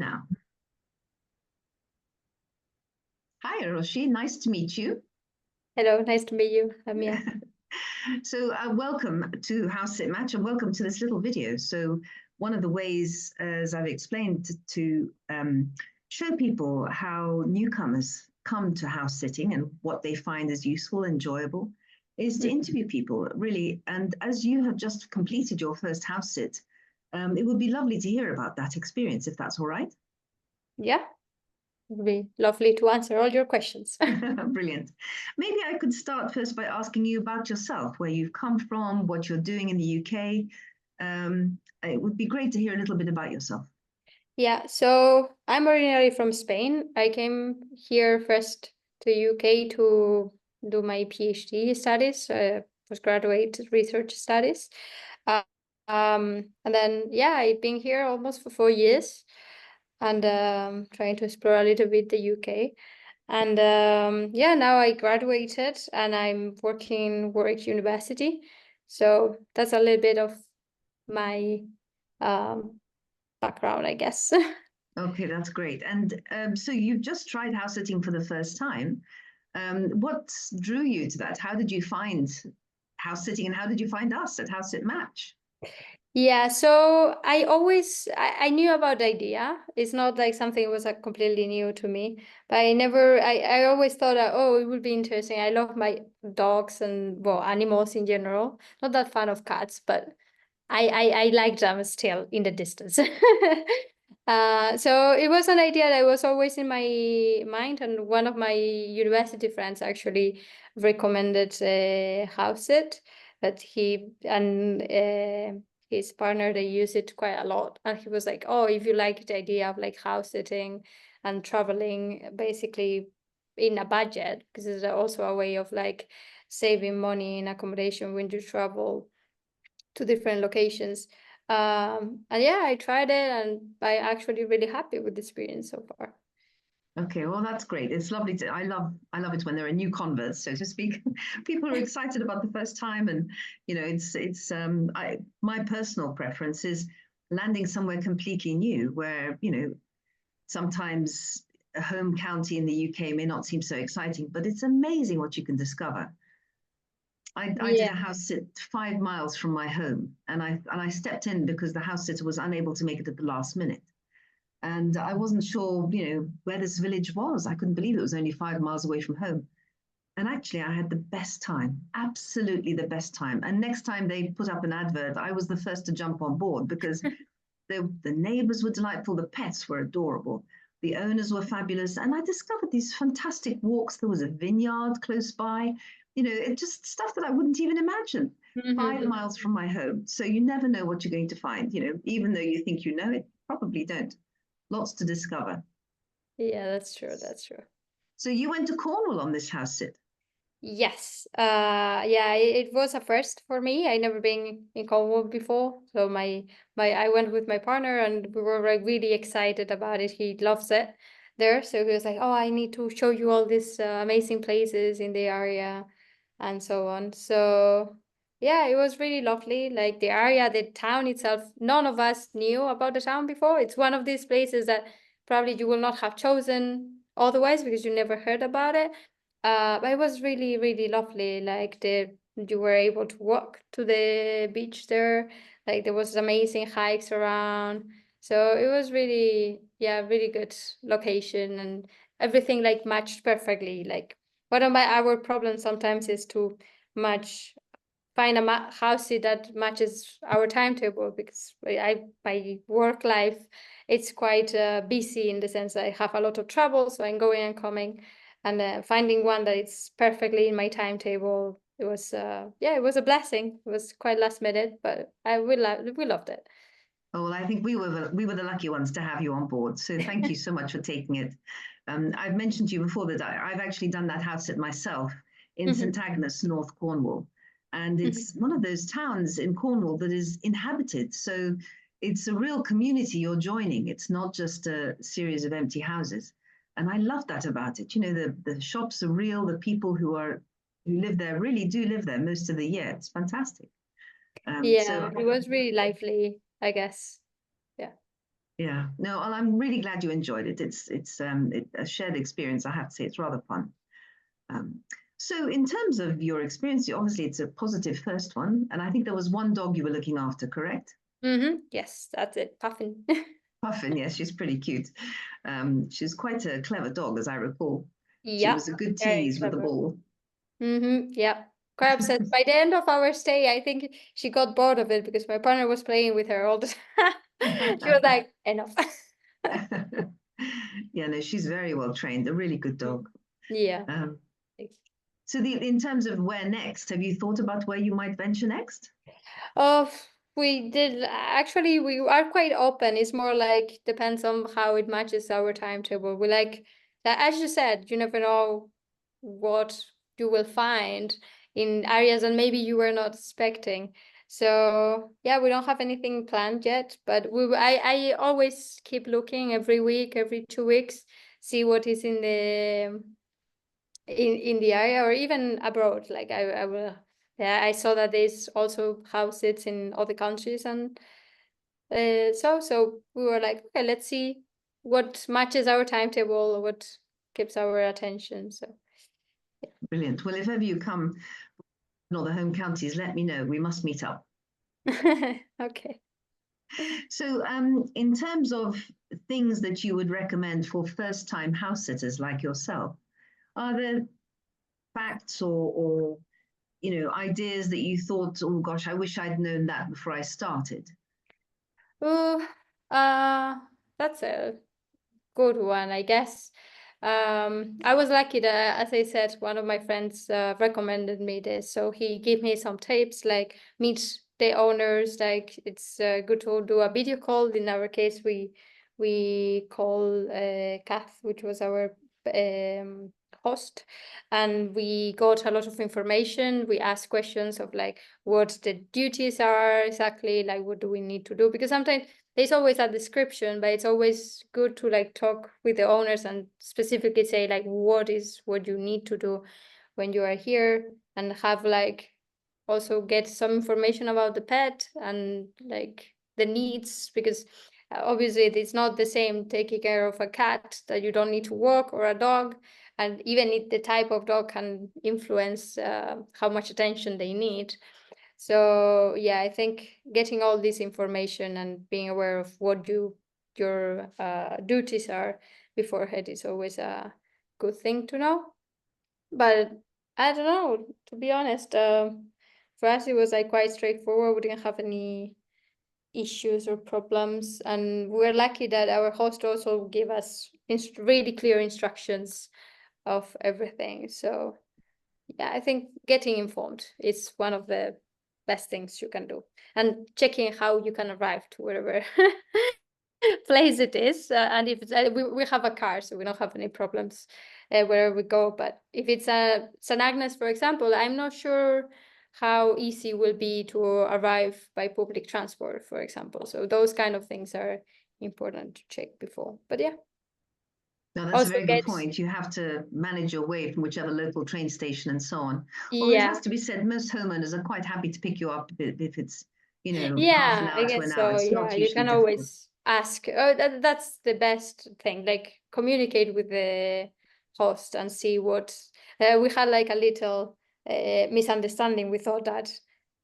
now. Hi, Erroxe. Nice to meet you. Hello, nice to meet you, Amia. So welcome to HouseSit Match and welcome to this little video. So one of the ways, as I've explained, to show people how newcomers come to house sitting and what they find is useful, enjoyable, is to interview people, really. And as you have just completed your first house sit, it would be lovely to hear about that experience, if that's all right. Yeah, it would be lovely to answer all your questions. Brilliant. Maybe I could start first by asking you about yourself, where you've come from, what you're doing in the UK. It would be great to hear a little bit about yourself. Yeah, so I'm originally from Spain. I came here first to UK to do my PhD studies, postgraduate research studies. Uh, and then, yeah, I've been here almost for 4 years and trying to explore a little bit the UK. And yeah, now I graduated and I'm working Warwick University. So that's a little bit of my background, I guess. Okay, that's great. And so you've just tried house sitting for the first time. What drew you to that? How did you find house sitting and how did you find us at HouseSit Match? Yeah, so I knew about the idea. It's not like something was completely new to me, but I always thought that, oh, it would be interesting. I love my dogs and, well, animals in general. Not that fan of cats, but I like them still in the distance. So it was an idea that was always in my mind, and one of my university friends actually recommended HouseSit, that he and his partner, they use it quite a lot, and he was like, "Oh, if you like the idea of like house sitting and traveling, basically in a budget, because it's also a way of like saving money in accommodation when you travel to different locations." And yeah, I tried it and I'm actually really happy with the experience so far. Okay, well, that's great. It's lovely to, I love it when there are new converts, so to speak. People are excited about the first time, and my personal preference is landing somewhere completely new, where sometimes a home county in the UK may not seem so exciting, but it's amazing what you can discover. I did Yeah. a house sit 5 miles from my home, and I stepped in because the house sitter was unable to make it at the last minute. And I wasn't sure, where this village was. I couldn't believe it was only 5 miles away from home. And actually, I had the best time, absolutely the best time. And next time they put up an advert, I was the first to jump on board because the neighbors were delightful, the pets were adorable, the owners were fabulous. And I discovered these fantastic walks. There was a vineyard close by, it just stuff that I wouldn't even imagine. 5 miles from my home. So you never know what you're going to find, even though you think you know it, probably don't. Lots to discover. Yeah, that's true. That's true. So you went to Cornwall on this house sit. Yes. Yeah, it was a first for me. I never been in Cornwall before. So I went with my partner and we were like really excited about it. He loves it there. So he was like, "Oh, I need to show you all these amazing places in the area and so on." So yeah, it was really lovely. Like the area, the town itself, none of us knew about the town before. It's one of these places that probably you will not have chosen otherwise because you never heard about it. But it was really, really lovely. Like you were able to walk to the beach there. Like there was amazing hikes around. So it was really, yeah, really good location, and everything like matched perfectly. Like one of our problems sometimes is to find a house that matches our timetable, because my work life, it's quite busy in the sense I have a lot of travel, so I'm going and coming, and finding one that is perfectly in my timetable, it was yeah, it was a blessing. It was quite last minute, but we loved it. Oh, well, I think we were the lucky ones to have you on board. So thank you so much for taking it. I've mentioned to you before that I've actually done that house sit myself in St Agnes, North Cornwall. And it's one of those towns in Cornwall that is inhabited. So it's a real community you're joining. It's not just a series of empty houses. And I love that about it. The shops are real. The people who live there really do live there most of the year. It's fantastic. Yeah, So it was really lively, I guess. Yeah. Yeah. No, well, I'm really glad you enjoyed it. It's a shared experience. I have to say, it's rather fun. Um, so, in terms of your experience, obviously it's a positive first one, and I think there was one dog you were looking after, correct? Yes, that's it. Puffin. Puffin, yes, she's pretty cute. She's quite a clever dog, as I recall. She Yeah, was a good very tease with the clever. ball. Yeah. Quite upset. By the end of our stay, I think she got bored of it because my partner was playing with her all the time. She was like, enough. Yeah, no, she's very well trained, a really good dog. Yeah. Um, so, in terms of where next, have you thought about where you might venture next? Oh, we did actually, we are quite open. It's more like depends on how it matches our timetable. We like that, as you said, you never know what you will find in areas and maybe you were not expecting. So yeah, we don't have anything planned yet, but I always keep looking every week, every 2 weeks, see what is in the area or even abroad. Like I will, yeah, I saw that there's also houses in other countries, and so we were like, okay, let's see what matches our timetable or what keeps our attention. So Brilliant. Well, if ever you come in all the home counties, let me know. We must meet up. okay. So, in terms of things that you would recommend for first-time house sitters like yourself, are there facts or ideas that you thought, oh gosh, I wish I'd known that before I started? Oh, that's a good one, I guess. I was lucky that, as I said, one of my friends recommended me this. So he gave me some tips like meet the owners. Like it's good to do a video call. In our case, we call Kath, which was our host, and we got a lot of information. We asked questions of like what the duties are exactly, like what do we need to do, because sometimes there's always a description, but it's always good to like talk with the owners and specifically say like what is what you need to do when you are here, and have like also get some information about the pet and like the needs, because obviously it's not the same taking care of a cat that you don't need to walk or a dog, and even if the type of dog can influence how much attention they need. So yeah, I think getting all this information and being aware of what your duties are beforehand is always a good thing to know. But I don't know, to be honest. For us, it was like quite straightforward. We didn't have any issues or problems, and we're lucky that our host also gave us really clear instructions of everything. So yeah, I think getting informed is one of the best things you can do, and checking how you can arrive to wherever place it is. And if it's, we have a car, so we don't have any problems wherever we go. But if it's a St. Agnes, for example, I'm not sure how easy it will be to arrive by public transport, for example. So those kind of things are important to check before. But yeah, No, that's a also very good get, point. You have to manage your way from whichever local train station and so on. Although it yeah. has to be said, most homeowners are quite happy to pick you up if it's, half an Yeah, I hour to an guess hour. so. It's Yeah, not you usually can difficult. always ask. Oh, that's the best thing. Like communicate with the host and see what. We had like a little misunderstanding. We thought that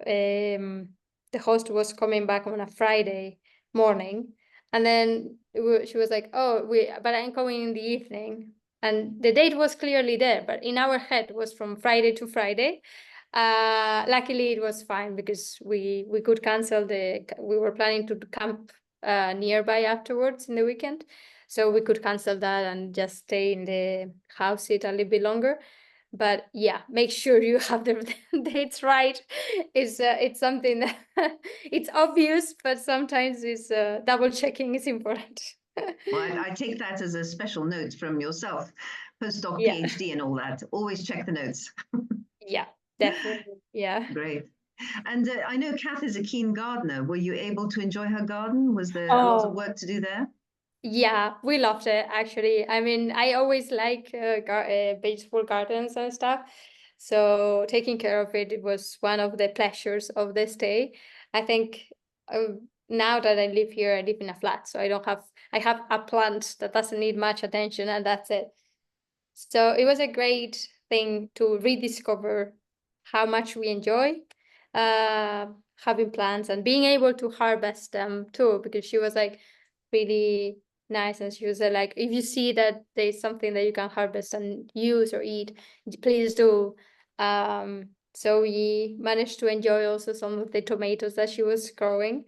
the host was coming back on a Friday morning, and then she was like, "Oh, but I'm coming in the evening." And the date was clearly there, but in our head was from Friday to Friday. Luckily it was fine because we could cancel we were planning to camp nearby afterwards in the weekend, so we could cancel that and just stay in the house sit a little bit longer. But yeah, make sure you have the dates right. It's something that it's obvious, but sometimes it's double checking is important. Well, I take that as a special note from yourself, postdoc, Yeah, PhD, and all that. Always check the notes. yeah, definitely, yeah. Great. And I know Kath is a keen gardener. Were you able to enjoy her garden? Was there a lot of Oh, work to do there? yeah, we loved it actually. I mean, I always like beautiful gardens and stuff. So taking care of it, it was one of the pleasures of the stay. I think now that I live here, I live in a flat, so I have a plant that doesn't need much attention, and that's it. So it was a great thing to rediscover how much we enjoy having plants and being able to harvest them too, because she was like really nice, and she was like, if you see that there's something that you can harvest and use or eat, please do. So we managed to enjoy also some of the tomatoes that she was growing,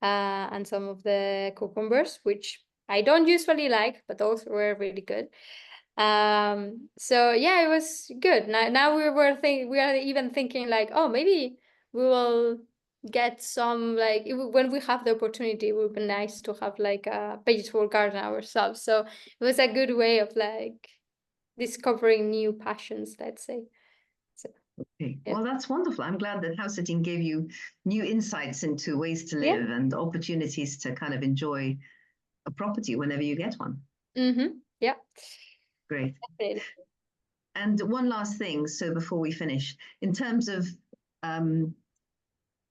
and some of the cucumbers, which I don't usually like, but those were really good. So yeah, it was good. Now we are even thinking like, oh, maybe we will get some, like, when we have the opportunity, it would be nice to have like a vegetable garden ourselves. So it was a good way of like discovering new passions, let's say. So Okay. yeah. Well, that's wonderful. I'm glad that house sitting gave you new insights into ways to live and opportunities to kind of enjoy a property whenever you get one. Yeah. Great. Definitely. And one last thing, so before we finish, in terms of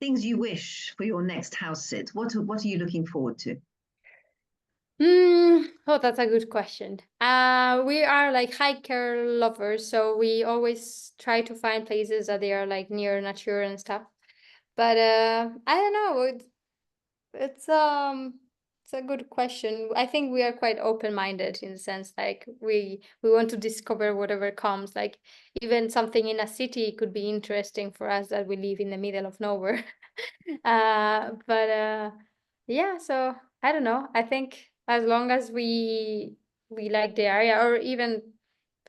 things you wish for your next house sit, what are you looking forward to? Oh, that's a good question. We are like hiker lovers, so we always try to find places that they are like near nature and stuff. But I don't know. It's a good question. I think we are quite open-minded in the sense like we want to discover whatever comes. Like even something in a city could be interesting for us that we live in the middle of nowhere. But yeah, so I don't know. I think as long as we like the area, or even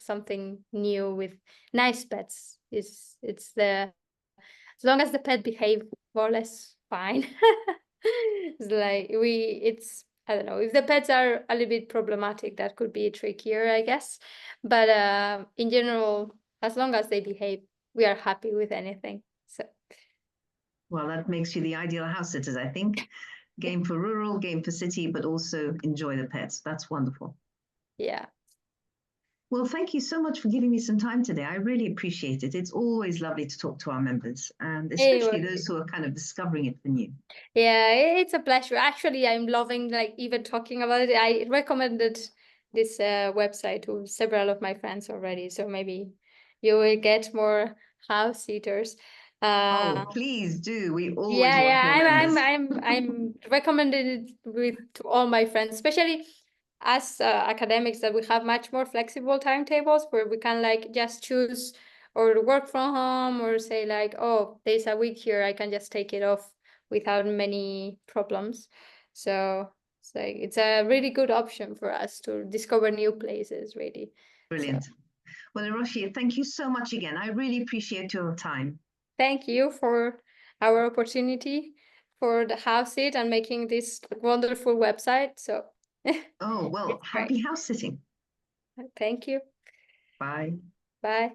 something new with nice pets, it's the as long as the pet behave more or less fine. It's like it's I don't know, if the pets are a little bit problematic, that could be trickier, I guess. But in general, as long as they behave, we are happy with anything. So Well, that makes you the ideal house sitters, I think. Game for rural, game for city, but also enjoy the pets. That's wonderful. yeah. Well, thank you so much for giving me some time today. I really appreciate it. It's always lovely to talk to our members, and especially those who are kind of discovering it for new. Yeah, it's a pleasure. Actually, I'm loving like even talking about it. I recommended this website to several of my friends already, so maybe you will get more house sitters. Oh, please do. We always want Yeah, more members. I'm recommended it to all my friends, especially as academics, that we have much more flexible timetables where we can like just choose or work from home, or say like, oh, there's a week here, I can just take it off without many problems. So it's a really good option for us to discover new places, really. Brilliant. So Well, Erroxe, thank you so much again. I really appreciate your time. thank you for our opportunity for the HouseSit and making this wonderful website. So Oh, well, it's great. happy house sitting. Thank you. Bye. Bye.